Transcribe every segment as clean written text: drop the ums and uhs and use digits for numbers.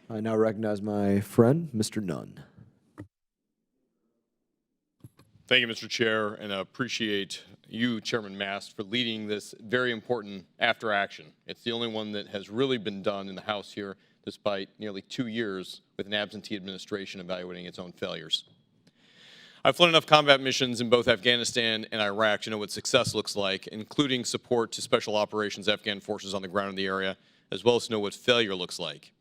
I now recognize my friend, Mr. Nunn. Thank you, Mr. Chair, and I appreciate you, Chairman Mast, for leading this very important after action. It's the only one that has really been done in the House here, despite nearly 2 years with an absentee administration evaluating its own failures. I've flown enough combat missions in both Afghanistan and Iraq to know what success looks like, including support to special operations Afghan forces on the ground in the area, as well as to know what failure looks like.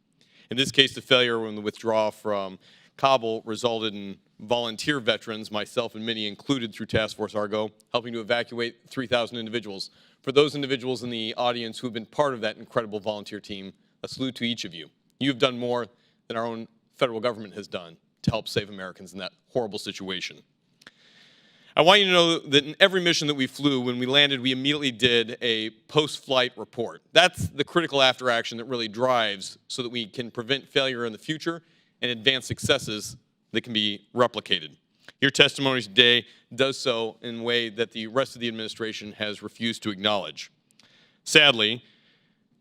In this case, the failure when the withdrawal from Kabul resulted in volunteer veterans, myself and many included through Task Force Argo, helping to evacuate 3,000 individuals. For those individuals in the audience who have been part of that incredible volunteer team, a salute to each of you. You have done more than our own federal government has done to help save Americans in that horrible situation. I want you to know that in every mission that we flew, when we landed, we immediately did a post-flight report. That's the critical after action that really drives so that we can prevent failure in the future and advance successes that can be replicated. Your testimony today does so in a way that the rest of the administration has refused to acknowledge. Sadly,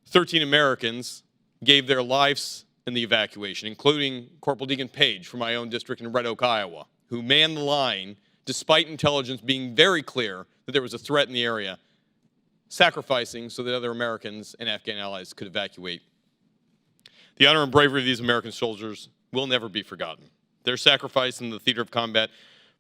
13 Americans gave their lives in the evacuation, including Corporal Deacon Page from my own district in Red Oak, Iowa, who manned the line despite intelligence being very clear that there was a threat in the area, sacrificing so that other Americans and Afghan allies could evacuate. The honor and bravery of these American soldiers will never be forgotten. Their sacrifice in the theater of combat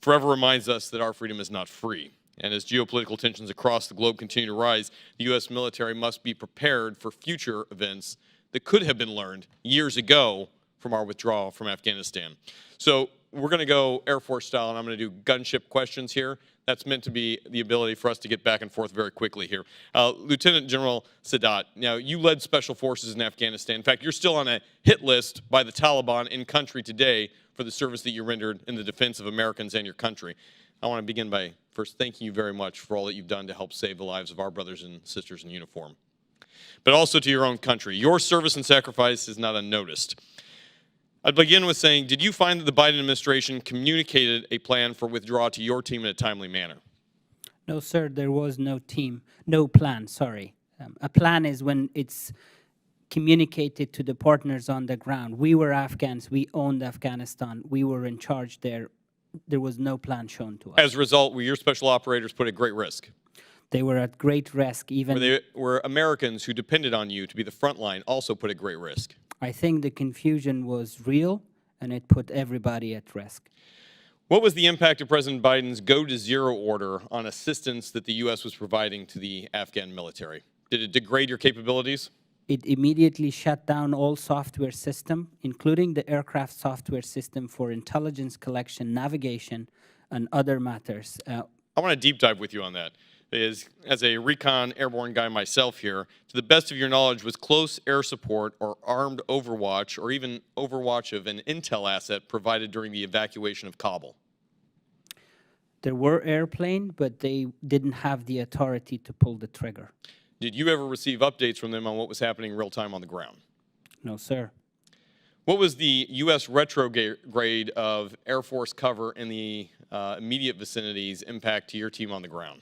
forever reminds us that our freedom is not free. And as geopolitical tensions across the globe continue to rise, the U.S. military must be prepared for future events that could have been learned years ago from our withdrawal from Afghanistan. So we're going to go Air Force style, and I'm going to do gunship questions here. That's meant to be the ability for us to get back and forth very quickly here. Lieutenant General Sadat, now you led special forces in Afghanistan. In fact, you're still on a hit list by the Taliban in country today for the service that you rendered in the defense of Americans and your country. I want to begin by first thanking you very much for all that you've done to help save the lives of our brothers and sisters in uniform, but also to your own country. Your service and sacrifice is not unnoticed. I'd begin with saying, did you find that the Biden administration communicated a plan for withdrawal to your team in a timely manner? No, sir, there was no plan, sorry. A plan is when it's communicated to the partners on the ground. We were Afghans, we owned Afghanistan, we were in charge there. There was no plan shown to us. As a result, were your special operators put at great risk? They were at great risk, even... Were Americans who depended on you to be the front line also put at great risk? I think the confusion was real, and it put everybody at risk. What was the impact of President Biden's go-to-zero order on assistance that the U.S. was providing to the Afghan military? Did it degrade your capabilities? It immediately shut down all software system, including the aircraft software system for intelligence collection, navigation, and other matters. I want to deep dive with you on that. As a recon airborne guy myself here, to the best of your knowledge, was close air support or armed overwatch or even overwatch of an intel asset provided during the evacuation of Kabul? There were airplanes, but they didn't have the authority to pull the trigger. Did you ever receive updates from them on what was happening real time on the ground? No, sir. What was the U.S. retrograde of Air Force cover in the immediate vicinity's impact to your team on the ground?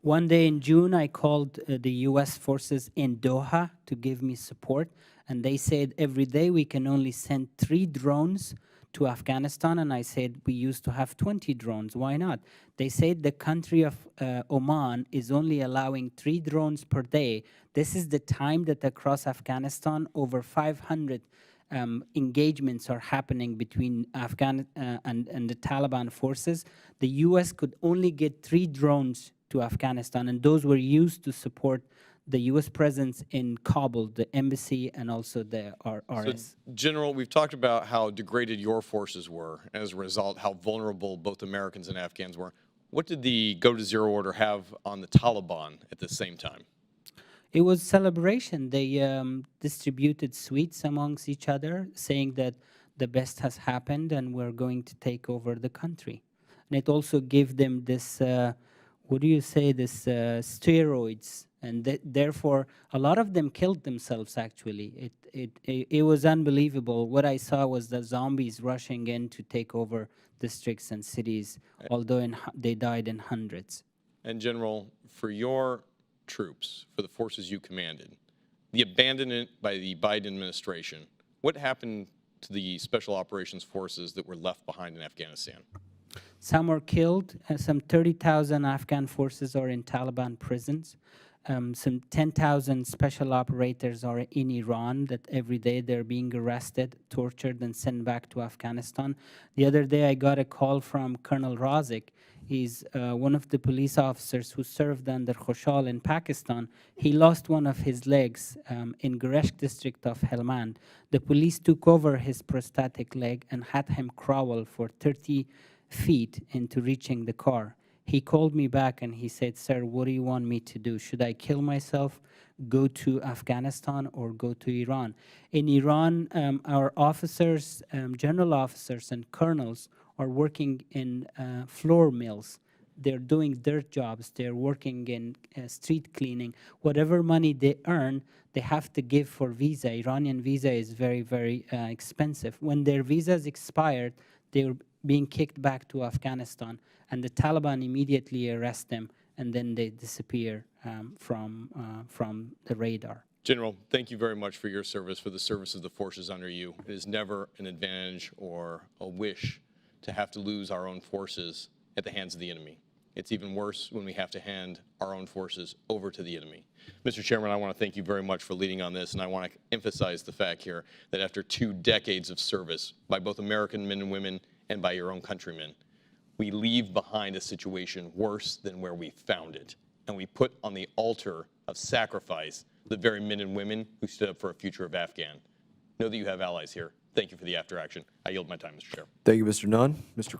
One day in June, I called the U.S. forces in Doha to give me support, and they said every day we can only send 3 drones to Afghanistan, and I said we used to have 20 drones, why not? They said the country of Oman is only allowing 3 drones per day. This is the time that across Afghanistan over 500 engagements are happening between Afghan and the Taliban forces. The U.S. could only get 3 drones to Afghanistan, and those were used to support the U.S. presence in Kabul, the embassy, and also the RS. So, General, we've talked about how degraded your forces were, and as a result, how vulnerable both Americans and Afghans were. What did the go-to-zero order have on the Taliban at the same time? It was celebration. They distributed sweets amongst each other, saying that the best has happened and we're going to take over the country. And it also gave them this, steroids. And therefore, a lot of them killed themselves, actually. It was unbelievable. What I saw was the zombies rushing in to take over districts and cities, although they died in hundreds. And General, for your troops, for the forces you commanded, the abandonment by the Biden administration What happened to the Special Operations Forces that were left behind in Afghanistan? Some were killed. Some 30,000 Afghan forces are in Taliban prisons. Some 10,000 special operators are in Iran that every day they're being arrested, tortured, and sent back to Afghanistan. The other day I got a call from Colonel Razik. He's one of the police officers who served under Khoshal in Pakistan. He lost one of his legs in Guresh district of Helmand. The police took over his prosthetic leg and had him crawl for 30 feet into reaching the car. He called me back and he said, "Sir, what do you want me to do? Should I kill myself, go to Afghanistan, or go to Iran?" In Iran, our officers, general officers and colonels are working in floor mills. They're doing dirt jobs. They're working in street cleaning. Whatever money they earn, they have to give for visa. Iranian visa is very, very expensive. When their visas expired, they're being kicked back to Afghanistan, and the Taliban immediately arrest them, and then they disappear from the radar. General, thank you very much for your service, for the service of the forces under you. It is never an advantage or a wish to have to lose our own forces at the hands of the enemy. It's even worse when we have to hand our own forces over to the enemy. Mr. Chairman, I want to thank you very much for leading on this, and I want to emphasize the fact here that after 2 decades of service by both American men and women and by your own countrymen, we leave behind a situation worse than where we found it, and we put on the altar of sacrifice the very men and women who stood up for a future of Afghan. Know that you have allies here. Thank you for the after action. I yield my time, Mr. Chair. Thank you, Mr. Nunn. Mr.